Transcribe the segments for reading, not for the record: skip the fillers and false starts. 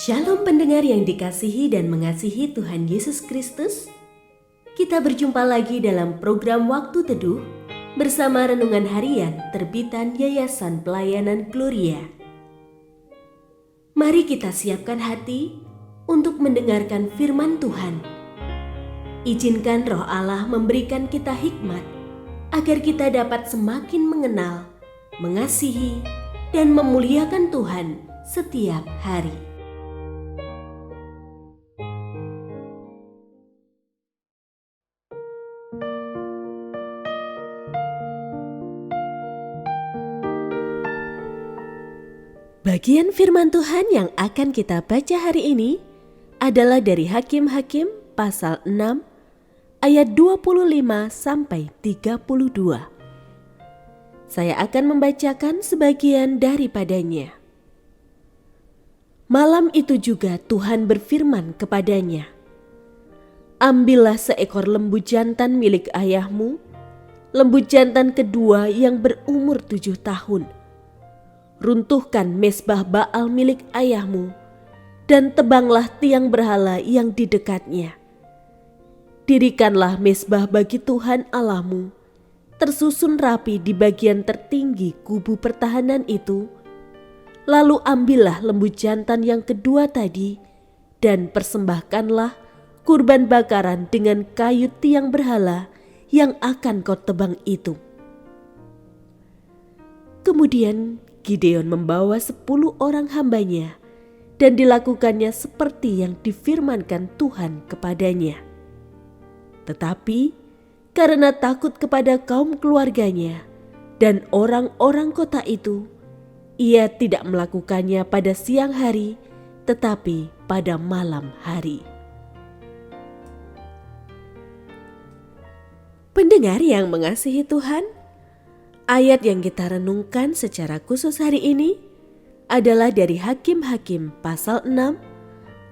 Shalom pendengar yang dikasihi dan mengasihi Tuhan Yesus Kristus. Kita berjumpa lagi dalam program Waktu Teduh bersama Renungan Harian terbitan Yayasan Pelayanan Gloria. Mari kita siapkan hati untuk mendengarkan firman Tuhan. Izinkan Roh Allah memberikan kita hikmat agar kita dapat semakin mengenal, mengasihi, dan memuliakan Tuhan setiap hari. Bagian firman Tuhan yang akan kita baca hari ini adalah dari Hakim-Hakim pasal 6 ayat 25 sampai 32. Saya akan membacakan sebagian daripadanya. Malam itu juga Tuhan berfirman kepadanya, "Ambillah seekor lembu jantan milik ayahmu, lembu jantan kedua yang berumur 7 tahun. Runtuhkan mezbah Baal milik ayahmu, dan tebanglah tiang berhala yang di dekatnya. Dirikanlah mezbah bagi Tuhan Allahmu, tersusun rapi di bagian tertinggi kubu pertahanan itu. Lalu ambillah lembu jantan yang kedua tadi, dan persembahkanlah kurban bakaran dengan kayu tiang berhala yang akan kau tebang itu." Kemudian Gideon membawa 10 orang hambanya, dan dilakukannya seperti yang difirmankan Tuhan kepadanya. Tetapi karena takut kepada kaum keluarganya dan orang-orang kota itu, ia tidak melakukannya pada siang hari, tetapi pada malam hari. Pendengar yang mengasihi Tuhan, ayat yang kita renungkan secara khusus hari ini adalah dari Hakim-Hakim pasal 6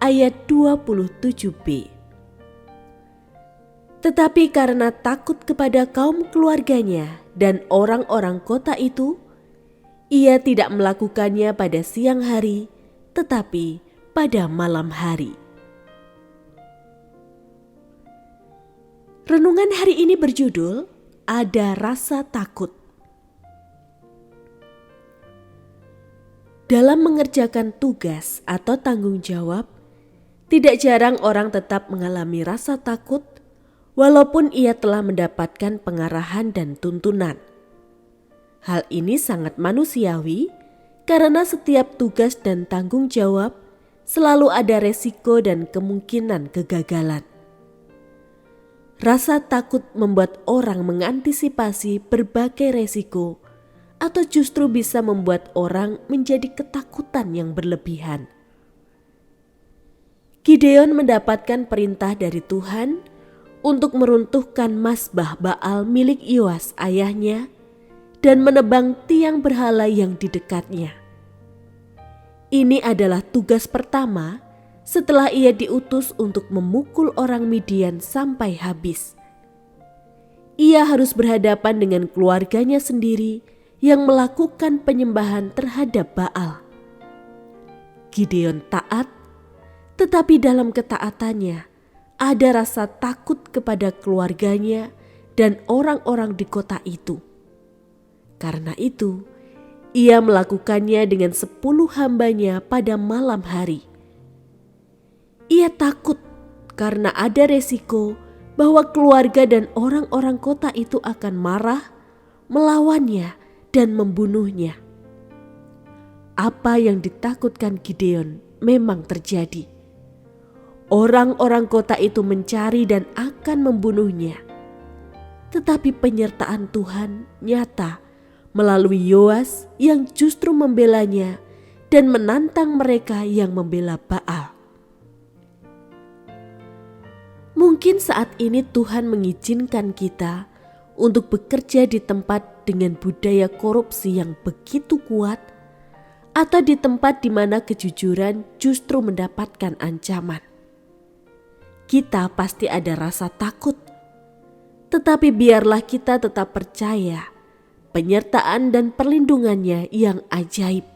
ayat 27b. Tetapi karena takut kepada kaum keluarganya dan orang-orang kota itu, ia tidak melakukannya pada siang hari, tetapi pada malam hari. Renungan hari ini berjudul "Ada Rasa Takut". Dalam mengerjakan tugas atau tanggung jawab, tidak jarang orang tetap mengalami rasa takut walaupun ia telah mendapatkan pengarahan dan tuntunan. Hal ini sangat manusiawi karena setiap tugas dan tanggung jawab selalu ada resiko dan kemungkinan kegagalan. Rasa takut membuat orang mengantisipasi berbagai resiko atau justru bisa membuat orang menjadi ketakutan yang berlebihan. Gideon mendapatkan perintah dari Tuhan untuk meruntuhkan mezbah Baal milik Yoas ayahnya dan menebang tiang berhala yang di dekatnya. Ini adalah tugas pertama setelah ia diutus untuk memukul orang Midian sampai habis. Ia harus berhadapan dengan keluarganya sendiri yang melakukan penyembahan terhadap Baal. Gideon taat, tetapi dalam ketaatannya ada rasa takut kepada keluarganya dan orang-orang di kota itu. Karena itu, ia melakukannya dengan 10 hambanya pada malam hari. Ia takut karena ada resiko bahwa keluarga dan orang-orang kota itu akan marah, melawannya, dan membunuhnya. Apa yang ditakutkan Gideon memang terjadi. Orang-orang kota itu mencari dan akan membunuhnya. Tetapi penyertaan Tuhan nyata melalui Yoas yang justru membelanya dan menantang mereka yang membela Baal. Mungkin saat ini Tuhan mengizinkan kita untuk bekerja di tempat dengan budaya korupsi yang begitu kuat, atau di tempat di mana kejujuran justru mendapatkan ancaman. Kita pasti ada rasa takut, tetapi biarlah kita tetap percaya penyertaan dan perlindungannya yang ajaib.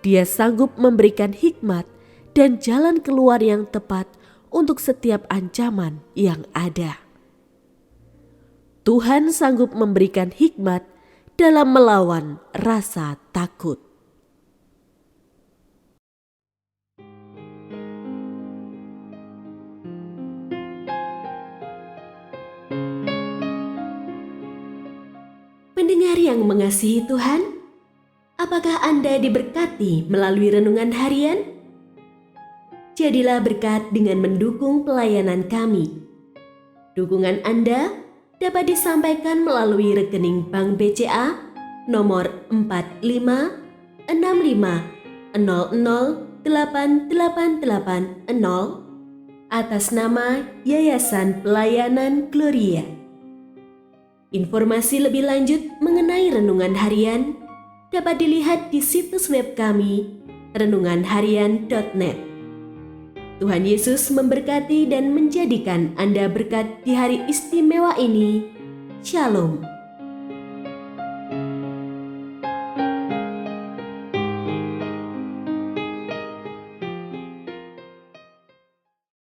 Dia sanggup memberikan hikmat dan jalan keluar yang tepat untuk setiap ancaman yang ada. Tuhan sanggup memberikan hikmat dalam melawan rasa takut. Pendengar yang mengasihi Tuhan, apakah Anda diberkati melalui renungan harian? Jadilah berkat dengan mendukung pelayanan kami. Dukungan Anda dapat disampaikan melalui rekening Bank BCA nomor 4565008880 atas nama Yayasan Pelayanan Gloria. Informasi lebih lanjut mengenai renungan harian dapat dilihat di situs web kami renunganharian.net. Tuhan Yesus memberkati dan menjadikan Anda berkat di hari istimewa ini. Shalom.